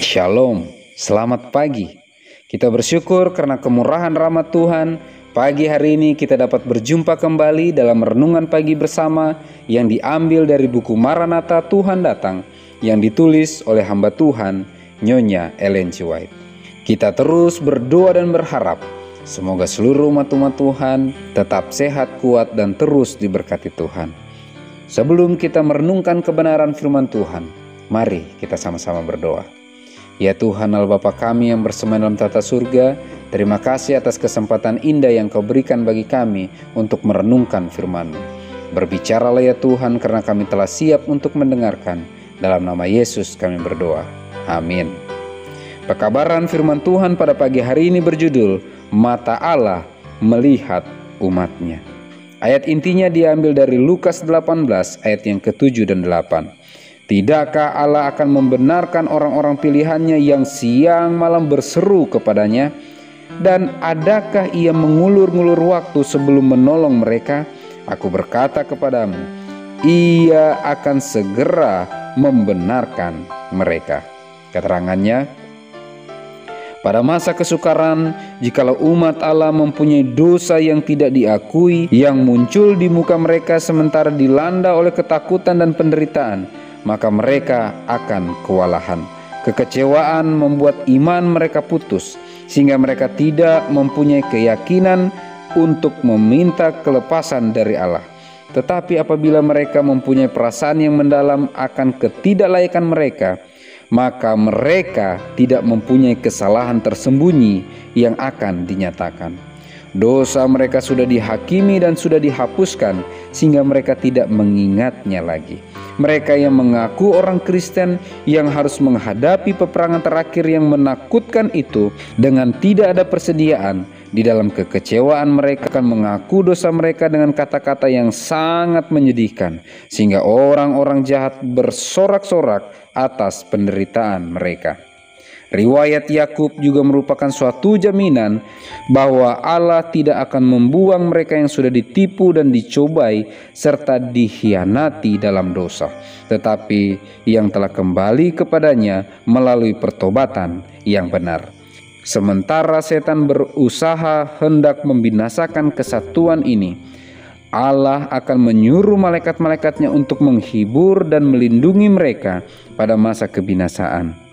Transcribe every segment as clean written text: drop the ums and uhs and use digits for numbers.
Shalom, selamat pagi. Kita bersyukur karena kemurahan rahmat Tuhan. Pagi hari ini kita dapat berjumpa kembali dalam renungan pagi bersama yang diambil dari buku Maranatha Tuhan Datang yang ditulis oleh hamba Tuhan Nyonya Ellen G. White. Kita terus berdoa dan berharap semoga seluruh umat-umat Tuhan tetap sehat, kuat, dan terus diberkati Tuhan. Sebelum kita merenungkan kebenaran firman Tuhan, mari kita sama-sama berdoa. Ya Tuhan Allah Bapa kami yang bersema dalam tata surga, terima kasih atas kesempatan indah yang Kau berikan bagi kami untuk merenungkan firman-Mu. Berbicaralah ya Tuhan karena kami telah siap untuk mendengarkan. Dalam nama Yesus kami berdoa. Amin. Pekabaran firman Tuhan pada pagi hari ini berjudul Mata Allah Melihat Umatnya. Ayat intinya diambil dari Lukas 18 ayat yang ke-7 dan 8. Tidakkah Allah akan membenarkan orang-orang pilihannya yang siang malam berseru kepadanya? Dan adakah ia mengulur-ngulur waktu sebelum menolong mereka? Aku berkata kepadamu, ia akan segera membenarkan mereka. Keterangannya, pada masa kesukaran, jikalau umat Allah mempunyai dosa yang tidak diakui, yang muncul di muka mereka sementara dilanda oleh ketakutan dan penderitaan, maka mereka akan kewalahan. Kekecewaan membuat iman mereka putus, sehingga mereka tidak mempunyai keyakinan untuk meminta kelepasan dari Allah. Tetapi apabila mereka mempunyai perasaan yang mendalam akan ketidaklayakan mereka, maka mereka tidak mempunyai kesalahan tersembunyi yang akan dinyatakan. Dosa mereka sudah dihakimi dan sudah dihapuskan, sehingga mereka tidak mengingatnya lagi. Mereka yang mengaku orang Kristen yang harus menghadapi peperangan terakhir yang menakutkan itu dengan tidak ada persediaan, di dalam kekecewaan mereka akan mengaku dosa mereka dengan kata-kata yang sangat menyedihkan, sehingga orang-orang jahat bersorak-sorak atas penderitaan mereka. Riwayat Yakub juga merupakan suatu jaminan bahwa Allah tidak akan membuang mereka yang sudah ditipu dan dicobai serta dikhianati dalam dosa, tetapi yang telah kembali kepadanya melalui pertobatan yang benar. Sementara setan berusaha hendak membinasakan kesatuan ini, Allah akan menyuruh malaikat-malaikatnya untuk menghibur dan melindungi mereka pada masa kebinasaan.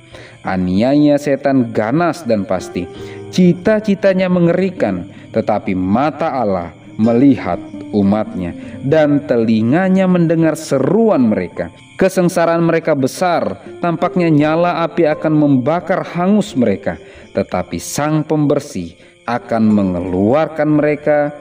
Aniaya setan ganas dan pasti, cita-citanya mengerikan, tetapi mata Allah melihat umatnya dan telinganya mendengar seruan mereka. Kesengsaraan mereka besar, tampaknya nyala api akan membakar hangus mereka, tetapi Sang Pembersih akan mengeluarkan mereka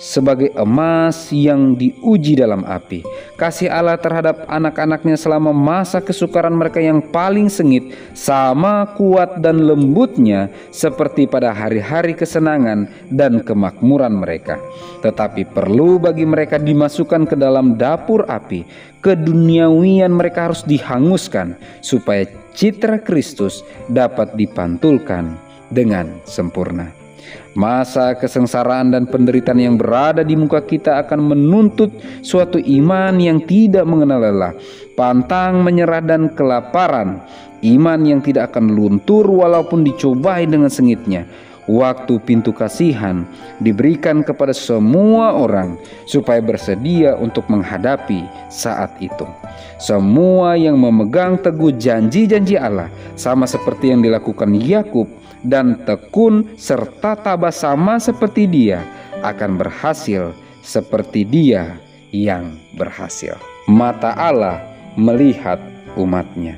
sebagai emas yang diuji dalam api. Kasih Allah terhadap anak-anaknya selama masa kesukaran mereka yang paling sengit sama kuat dan lembutnya seperti pada hari-hari kesenangan dan kemakmuran mereka. Tetapi perlu bagi mereka dimasukkan ke dalam dapur api. Keduniawian mereka harus dihanguskan supaya citra Kristus dapat dipantulkan dengan sempurna. Masa kesengsaraan dan penderitaan yang berada di muka kita akan menuntut suatu iman yang tidak mengenal lelah, pantang menyerah dan kelaparan, iman yang tidak akan luntur walaupun dicobai dengan sengitnya. Waktu pintu kasihan diberikan kepada semua orang supaya bersedia untuk menghadapi saat itu. Semua yang memegang teguh janji-janji Allah, sama seperti yang dilakukan Yakub, dan tekun serta tabah sama seperti dia, akan berhasil seperti dia yang berhasil. Mata Allah melihat umatnya.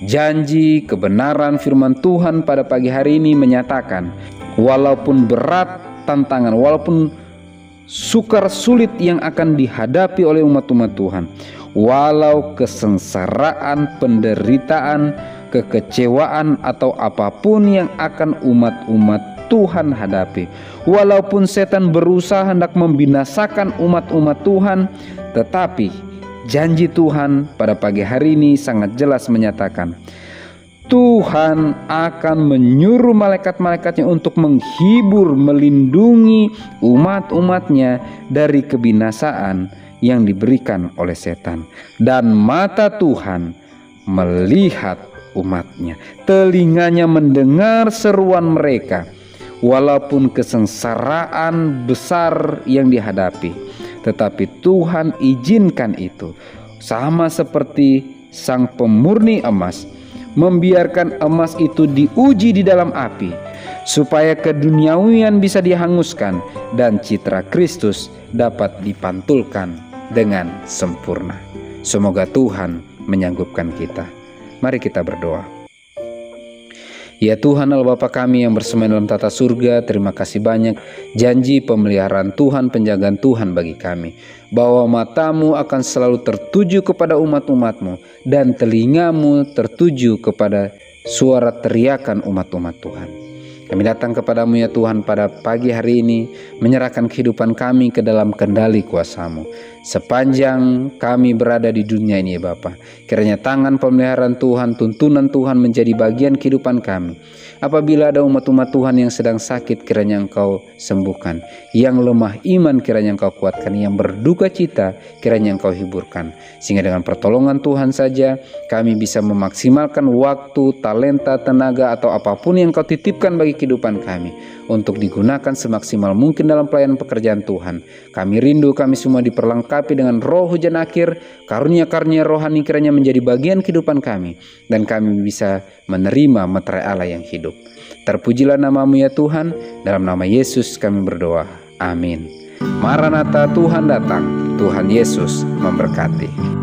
Janji kebenaran firman Tuhan pada pagi hari ini menyatakan, walaupun berat tantangan, walaupun sukar sulit yang akan dihadapi oleh umat-umat Tuhan, walau kesengsaraan, penderitaan, kekecewaan atau apapun yang akan umat-umat Tuhan hadapi, walaupun setan berusaha hendak membinasakan umat-umat Tuhan, tetapi janji Tuhan pada pagi hari ini sangat jelas menyatakan, Tuhan akan menyuruh malaikat-malaikatnya untuk menghibur, melindungi umat-umatnya dari kebinasaan yang diberikan oleh setan. Dan mata Tuhan melihat umatnya, telinganya mendengar seruan mereka, walaupun kesengsaraan besar yang dihadapi. Tetapi Tuhan izinkan itu, sama seperti sang pemurni emas membiarkan emas itu diuji di dalam api, supaya keduniawian bisa dihanguskan dan citra Kristus dapat dipantulkan dengan sempurna. Semoga Tuhan menyanggupkan kita. Mari kita berdoa. Ya Tuhan Allah Bapa kami yang bersemayam dalam tata surga, terima kasih banyak janji pemeliharaan Tuhan, penjagaan Tuhan bagi kami, bahwa matamu akan selalu tertuju kepada umat-umatmu dan telingamu tertuju kepada suara teriakan umat-umat Tuhan. Kami datang kepadamu ya Tuhan pada pagi hari ini, menyerahkan kehidupan kami ke dalam kendali kuasa-Mu. Sepanjang kami berada di dunia ini ya Bapa, kiranya tangan pemeliharaan Tuhan, tuntunan Tuhan menjadi bagian kehidupan kami. Apabila ada umat-umat Tuhan yang sedang sakit, kiranya Engkau sembuhkan. Yang lemah iman, kiranya Engkau kuatkan. Yang berduka cita, kiranya Engkau hiburkan. Sehingga dengan pertolongan Tuhan saja, kami bisa memaksimalkan waktu, talenta, tenaga, atau apapun yang Engkau titipkan bagi kehidupan kami, untuk digunakan semaksimal mungkin dalam pelayanan pekerjaan Tuhan. Kami rindu kami semua diperlengkapi dengan roh hujan akhir, karunia-karunia rohani kiranya menjadi bagian kehidupan kami, dan kami bisa menerima meterai Allah yang hidup. Terpujilah nama-Mu ya Tuhan, dalam nama Yesus kami berdoa. Amin. Maranatha, Tuhan datang. Tuhan Yesus memberkati.